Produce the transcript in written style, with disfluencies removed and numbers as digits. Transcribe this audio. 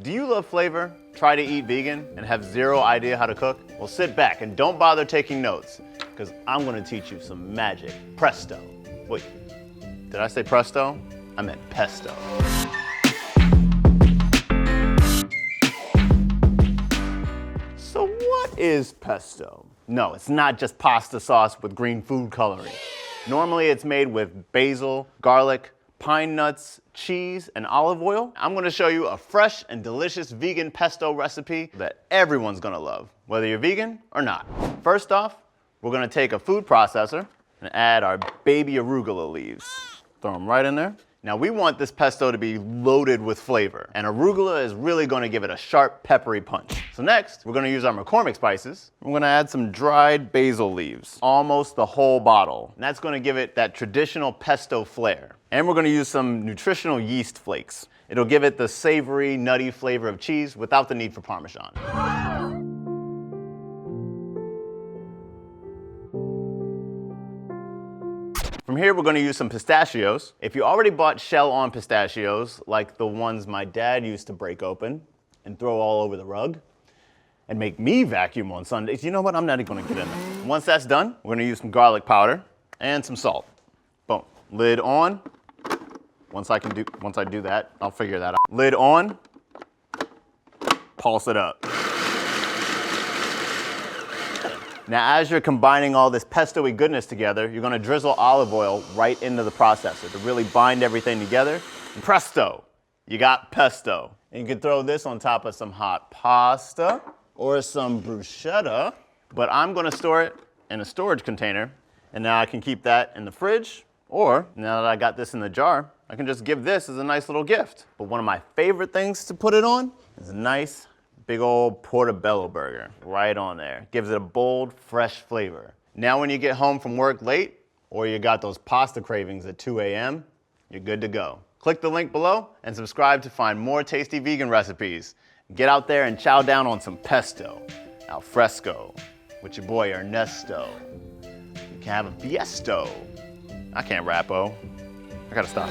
Do you love flavor, try to eat vegan, and have zero idea how to cook? Well, sit back and don't bother taking notes, because I'm gonna teach you some magic presto. Wait, did I say presto? I meant pesto. So what is pesto? No, it's not just pasta sauce with green food coloring. Normally it's made with basil, garlic, pine nuts, cheese, and olive oil. I'm gonna show you a fresh and delicious vegan pesto recipe that everyone's gonna love, whether you're vegan or not. First off, we're gonna take a food processor and add our baby arugula leaves. Throw them right in there. Now we want this pesto to be loaded with flavor, and arugula is really gonna give it a sharp, peppery punch. So next, we're gonna use our McCormick spices. We're gonna add some dried basil leaves, almost the whole bottle. And that's gonna give it that traditional pesto flair. And we're gonna use some Nutritional yeast flakes. It'll give it the savory, nutty flavor of cheese without the need for Parmesan. From here, we're gonna use some pistachios. If you already bought shell-on pistachios, like the ones my dad used to break open and throw all over the rug and make me vacuum on Sundays, you know what, I'm not even gonna get in there. Once that's done, we're gonna use some garlic powder and some salt. Boom, lid on. Once I do that, I'll figure that out. Lid on, pulse it up. Now, as you're combining all this pesto-y goodness together, you're gonna drizzle olive oil right into the processor to really bind everything together. And presto, you got pesto. And you can throw this on top of some hot pasta or some bruschetta, but I'm gonna store it in a storage container, and now I can keep that in the fridge, or now that I got this in the jar, I can just give this as a nice little gift. But one of my favorite things to put it on is a nice big old portobello burger right on there. Gives it a bold, fresh flavor. Now when you get home from work late, or you got those pasta cravings at 2 a.m., you're good to go. Click the link below and subscribe to find more tasty vegan recipes. Get out there and chow down on some pesto, al fresco, with your boy Ernesto. You can have a fiesto. I can't rap-o. I gotta stop.